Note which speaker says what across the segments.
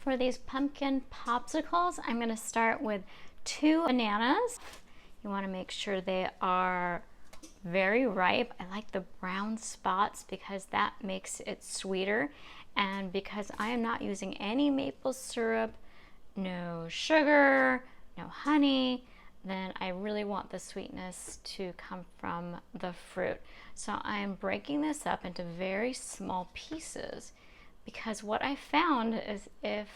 Speaker 1: For these pumpkin popsicles, I'm going to start with 2 bananas. You want to make sure they are very ripe. I like the brown spots because that makes it sweeter. And because I am not using any maple syrup, no sugar, no honey, then I really want the sweetness to come from the fruit. So I'm breaking this up into very small pieces, because what I found is if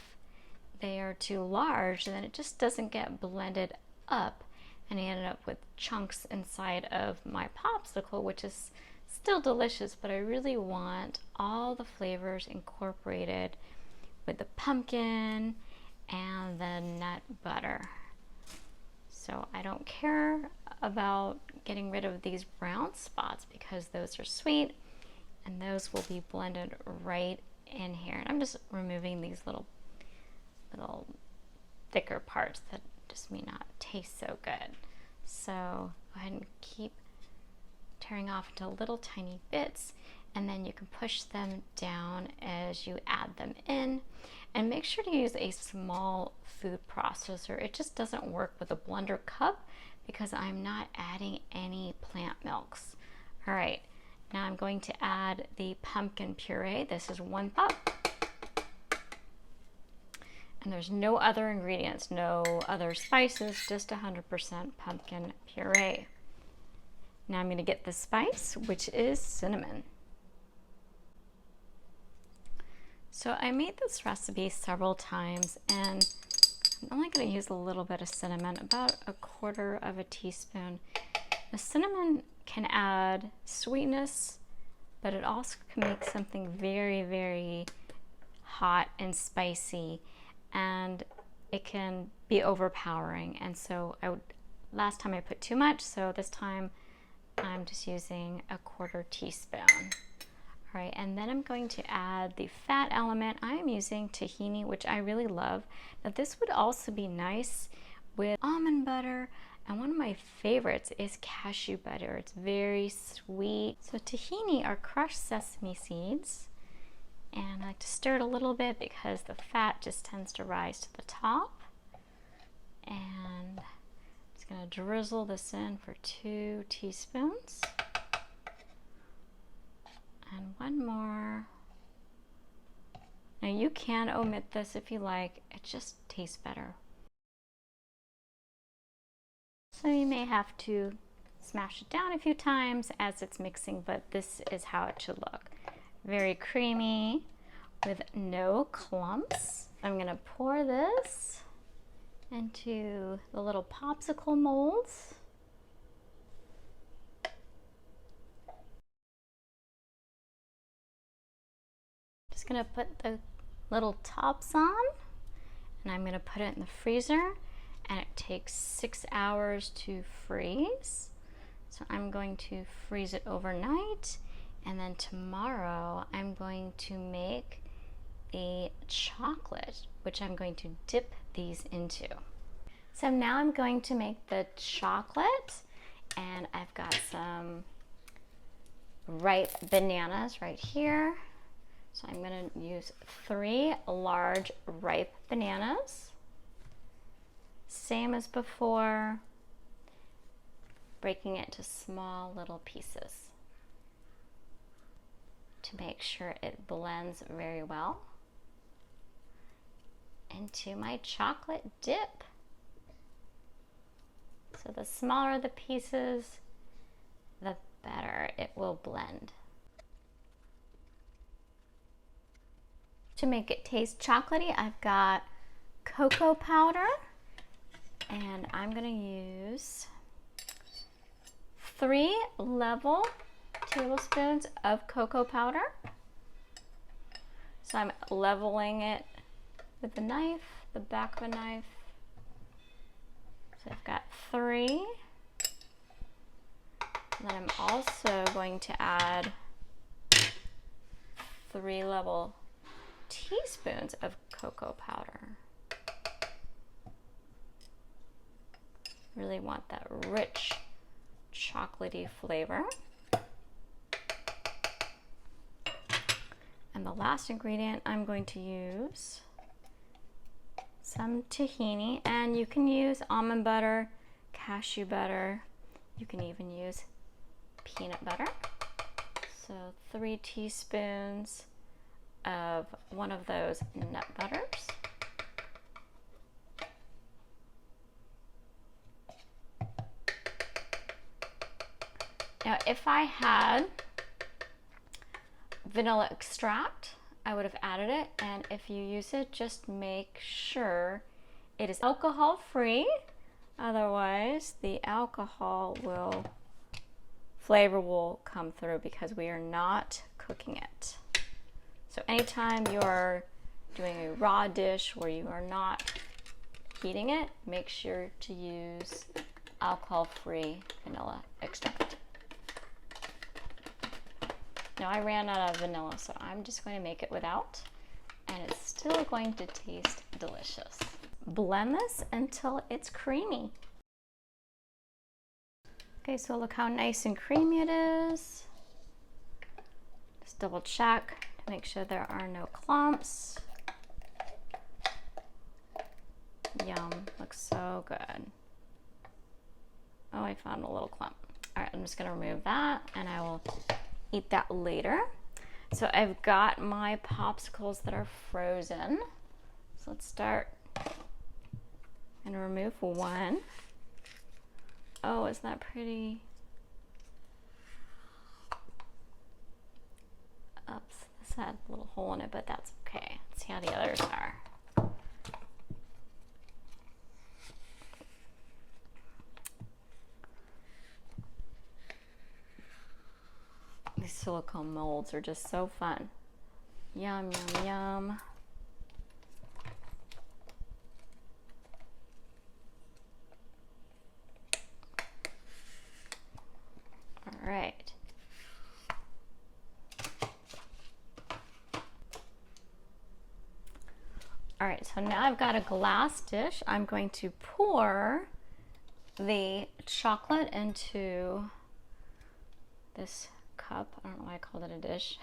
Speaker 1: they are too large, then it just doesn't get blended up, and I ended up with chunks inside of my popsicle, which is still delicious, but I really want all the flavors incorporated with the pumpkin and the nut butter. So I don't care about getting rid of these brown spots because those are sweet and those will be blended right in here. And I'm just removing these little thicker parts that just may not taste so good. So go ahead and keep tearing off into little tiny bits, and then you can push them down as you add them in. And make sure to use a small food processor. It just doesn't work with a blender cup because I'm not adding any plant milks. All right, now I'm going to add the pumpkin puree. This is 1 cup. And there's no other ingredients, no other spices, just 100% pumpkin puree. Now I'm going to get the spice, which is cinnamon. So I made this recipe several times, and I'm only going to use a little bit of cinnamon, about 1/4 teaspoon. The cinnamon can add sweetness, but it also can make something very, very hot and spicy, and it can be overpowering. And so last time I put too much, so this time I'm just using 1/4 teaspoon. All right, and then I'm going to add the fat element. I'm using tahini, which I really love. Now this would also be nice with almond butter, and one of my favorites is cashew butter. It's very sweet. So tahini are crushed sesame seeds, and I like to stir it a little bit because the fat just tends to rise to the top. And I'm just going to drizzle this in for 2 teaspoons. And 1 more. Now you can omit this if you like, it just tastes better. So you may have to smash it down a few times as it's mixing, but this is how it should look. Very creamy with no clumps. I'm going to pour this into the little popsicle molds. Just going to put the little tops on, and I'm going to put it in the freezer, and it takes 6 hours to freeze. So I'm going to freeze it overnight, and then tomorrow I'm going to make the chocolate, which I'm going to dip these into. So now I'm going to make the chocolate, and I've got some ripe bananas right here. So I'm going to use 3 large ripe bananas. Same as before, breaking it into small little pieces to make sure it blends very well into my chocolate dip. So the smaller the pieces, the better it will blend. To make it taste chocolatey, I've got cocoa powder, and I'm going to use 3 level tablespoons of cocoa powder. So I'm leveling it with the knife, the back of a knife. So I've got 3. And then I'm also going to add 3 level teaspoons of cocoa powder. Really want that rich chocolatey flavor. And the last ingredient I'm going to use some tahini, and you can use almond butter, cashew butter. You can even use peanut butter. So 3 teaspoons of one of those nut butters. Now, if I had vanilla extract, I would have added it, and if you use it, just make sure it is alcohol free. Otherwise, the flavor will come through because we are not cooking it. So anytime you're doing a raw dish where you are not heating it, make sure to use alcohol-free vanilla extract. Now I ran out of vanilla, so I'm just going to make it without, and it's still going to taste delicious. Blend this until it's creamy. Okay, so look how nice and creamy it is. Just double check to make sure there are no clumps. Yum, looks so good. Oh, I found a little clump. All right, I'm just gonna remove that and I will eat that later. So I've got my popsicles that are frozen. So let's start and remove one. Oh, isn't that pretty? Oops, this had a little hole in it, but that's okay. Let's see how the others are. These silicone molds are just so fun. Yum, yum, yum. All right. All right, so now I've got a glass dish. I'm going to pour the chocolate into this cup. I don't know why I called it a dish.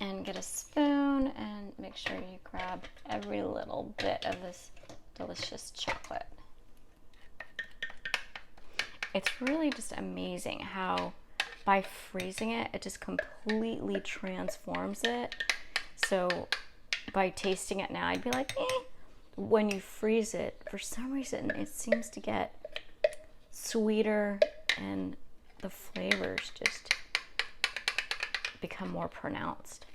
Speaker 1: And get a spoon and make sure you grab every little bit of this delicious chocolate. It's really just amazing how by freezing it, it just completely transforms it. So by tasting it now, I'd be like, eh. When you freeze it, for some reason, it seems to get sweeter and the flavors just become more pronounced.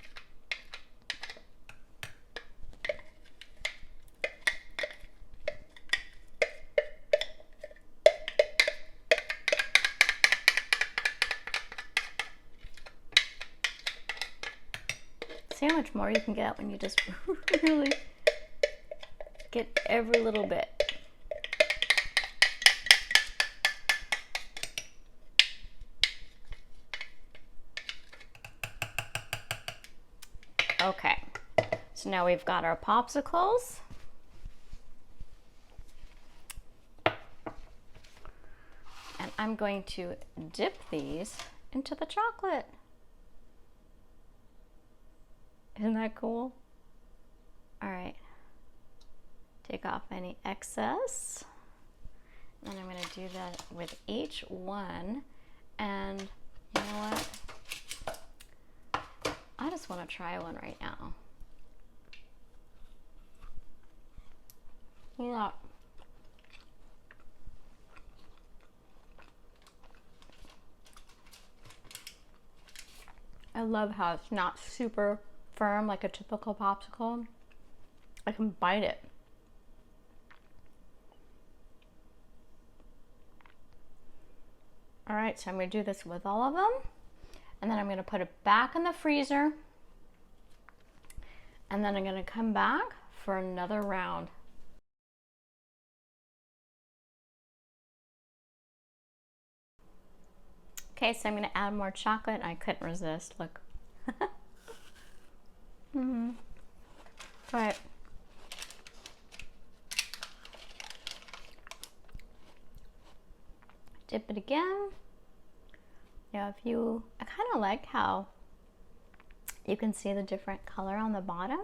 Speaker 1: See how much more you can get when you just really get every little bit. Okay, so now we've got our popsicles. And I'm going to dip these into the chocolate. Isn't that cool? All right, take off any excess. And I'm gonna do that with each one. And you know what? I just wanna try one right now. Yeah. I love how it's not super firm like a typical popsicle. I can bite it. All right, so I'm gonna do this with all of them, and then I'm gonna put it back in the freezer, and then I'm gonna come back for another round. Okay, so I'm gonna add more chocolate. I couldn't resist, look. Right. Dip it again. Now I kind of like how You can see the different color on the bottom,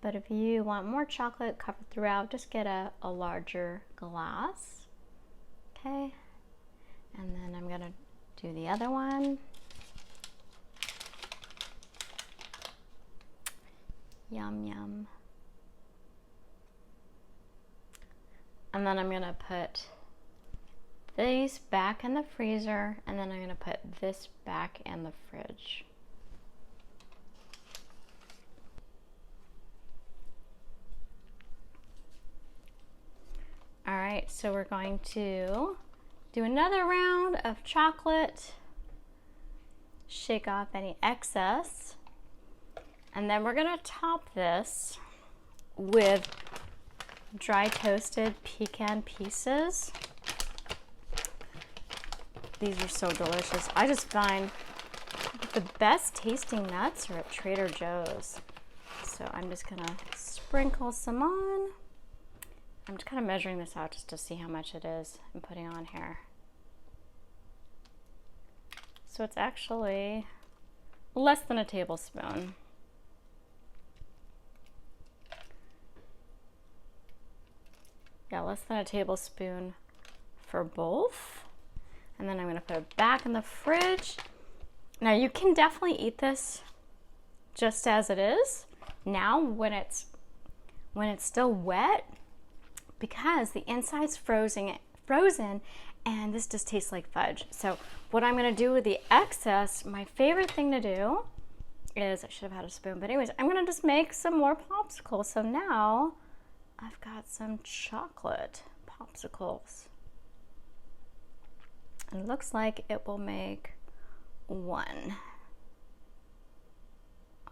Speaker 1: but if you want more chocolate covered throughout, just get a larger glass. Okay, and then I'm gonna do the other one. Yum, yum. And then I'm gonna put these back in the freezer, and then I'm gonna put this back in the fridge. All right, so we're going to do another round of chocolate, shake off any excess, and then we're gonna top this with dry toasted pecan pieces. These are so delicious. I just find the best tasting nuts are at Trader Joe's. So I'm just gonna sprinkle some on. I'm just kind of measuring this out just to see how much it is I'm putting on here. So it's actually less than a tablespoon. Yeah, less than a tablespoon for both. And then I'm gonna put it back in the fridge. Now you can definitely eat this just as it is now when it's still wet, because the inside's frozen and this just tastes like fudge. So what I'm gonna do with the excess, my favorite thing to do is, I should have had a spoon, but anyways, I'm gonna just make some more popsicles. So now I've got some chocolate popsicles. And it looks like it will make one.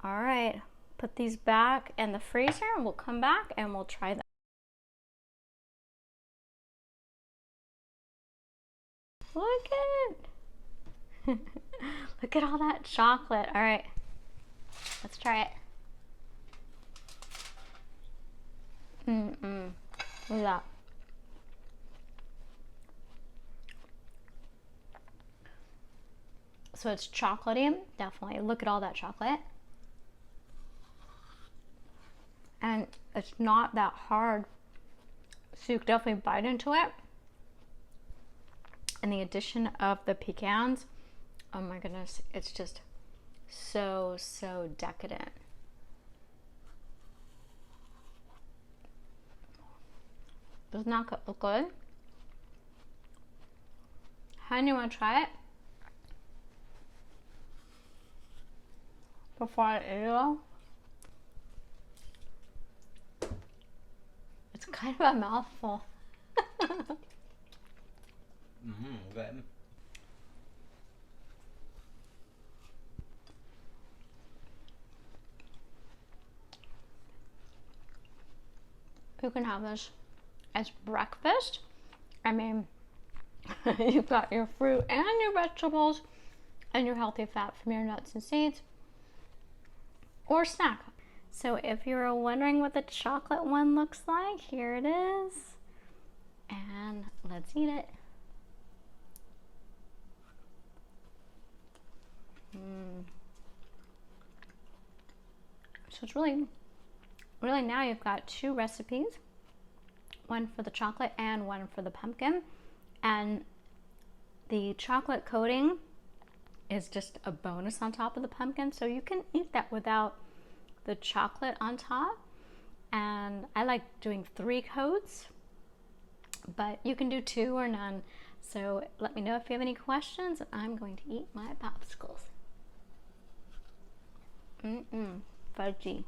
Speaker 1: All right, put these back in the freezer and we'll come back and we'll try them. Look at it. Look at all that chocolate. All right, let's try it. Look at that. So it's chocolatey, definitely. Look at all that chocolate. And it's not that hard, so you can definitely bite into it. And the addition of the pecans, oh my goodness, it's just so, so decadent. Does not look good. Honey, you want to try it? Before I eat it all? It's kind of a mouthful.
Speaker 2: Good.
Speaker 1: You can have this as breakfast. I mean, you've got your fruit and your vegetables and your healthy fat from your nuts and seeds, or snack. So if you're wondering what the chocolate one looks like, here it is. And let's eat it. So it's really now you've got two recipes, one for the chocolate and one for the pumpkin. And the chocolate coating is just a bonus on top of the pumpkin, so you can eat that without the chocolate on top. And I like doing 3 coats, but you can do 2 or none. So let me know if you have any questions, and I'm going to eat my popsicles. Fudgy.